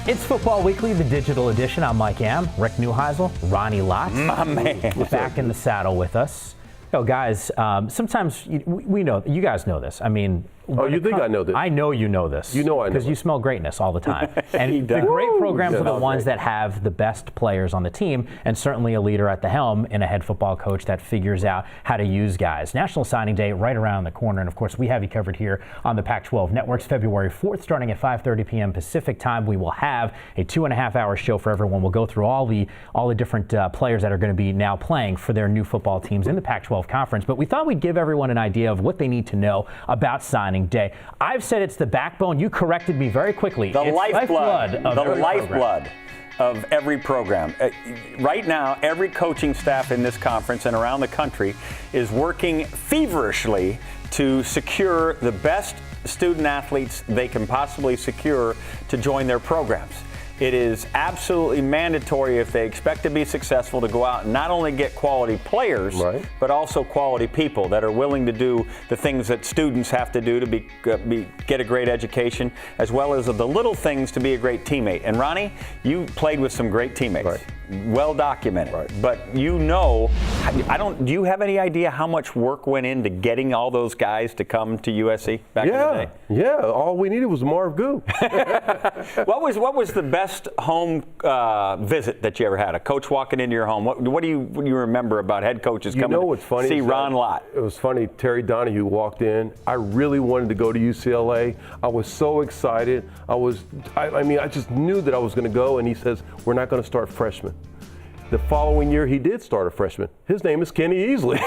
It's Football Weekly, the digital edition. I'm Mike Am, Rick Neuheisel, Ronnie Lott. My man. Back in the saddle with us. You know, guys, sometimes we know, you guys know this. I mean, you think I know this? I know you know this. You know I know because you smell greatness all the time. And the great programs are the ones that have the best players on the team, and certainly a leader at the helm and a head football coach that figures out how to use guys. National Signing Day right around the corner, and of course we have you covered here on the Pac-12 Networks. February 4th, starting at 5:30 p.m. Pacific time, we will have a 2.5-hour show for everyone. We'll go through all the different players that are going to be now playing for their new football teams in the Pac-12 conference. But we thought we'd give everyone an idea of what they need to know about signing day. I've said it's the backbone. You corrected me very quickly. The it's lifeblood of of every program. Right now, every coaching staff in this conference and around the country is working feverishly to secure the best student athletes they can possibly secure to join their programs. It is absolutely mandatory if they expect to be successful to go out and not only get quality players, but also quality people that are willing to do the things that students have to do to get a great education, as well as the little things to be a great teammate. And Ronnie, you played with some great teammates. Well documented. But you know, do you have any idea how much work went into getting all those guys to come to USC back in the day? Yeah, all we needed was Marv Goo. What was the best home visit that you ever had? A coach walking into your home. What do you remember about head coaches coming to see Ron Lott? It was funny. Terry Donahue walked in. I really wanted to go to UCLA. I was so excited. I just knew that I was going to go, and he says, "We're not going to start freshmen." The following year, he did start a freshman. His name is Kenny Easley.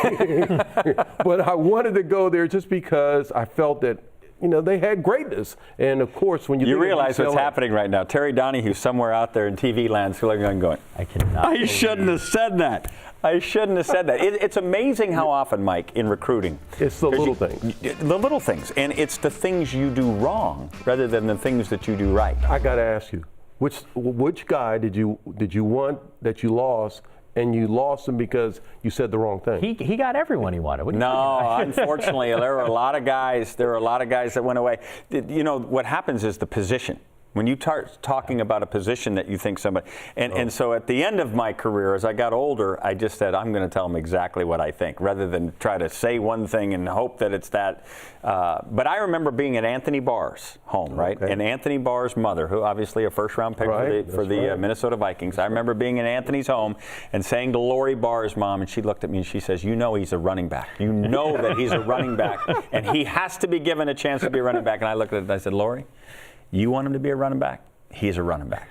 But I wanted to go there just because I felt that, you know, they had greatness. And of course, when you realize what's happening right now, Terry Donahue somewhere out there in TV land going, I cannot. I shouldn't have said that. I shouldn't have said that. It's amazing how often, Mike, in recruiting. It's the little things. The little things. And it's the things you do wrong rather than the things that you do right. I got to ask you, which guy did you want that you lost, and you lost him because you said the wrong thing? He got everyone he wanted. No, unfortunately, there were a lot of guys. There were a lot of guys that went away. You know, what happens is the position. When you start talking about a position that you think somebody, and so at the end of my career, as I got older, I just said, I'm going to tell them exactly what I think, rather than try to say one thing and hope that it's that. But I remember being at Anthony Barr's home, right? And Anthony Barr's mother, who obviously a first-round pick for the Minnesota Vikings. I remember being in Anthony's home and saying to Lori Barr's mom, and she looked at me and she says, "You know he's a running back. You know that he's a running back, and he has to be given a chance to be a running back." And I looked at it and I said, "Lori, you want him to be a running back? He's a running back."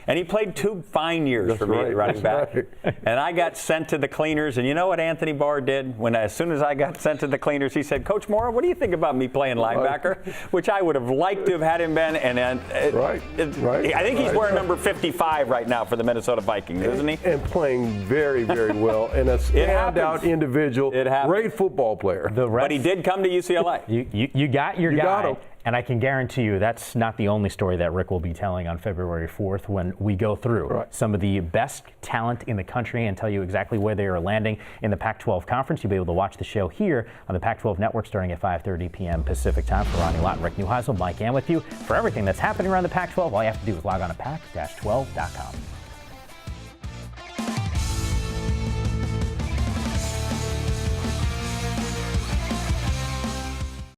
And he played 2 fine years for me at running back. And I got sent to the cleaners. And you know what Anthony Barr did? As soon as I got sent to the cleaners, he said, "Coach Mora, what do you think about me playing linebacker?" Which I would have liked to have had him been. And I think he's wearing number 55 right now for the Minnesota Vikings, isn't he? And playing very, very well. And a standout individual, great football player. But he did come to UCLA. You got your guy. Got him. And I can guarantee you that's not the only story that Rick will be telling on February 4th when we go through some of the best talent in the country and tell you exactly where they are landing in the Pac-12 conference. You'll be able to watch the show here on the Pac-12 Network starting at 5:30 p.m. Pacific time. For Ronnie Lott and Rick Neuheisel, Mike Am with you. For everything that's happening around the Pac-12, all you have to do is log on to pac-12.com.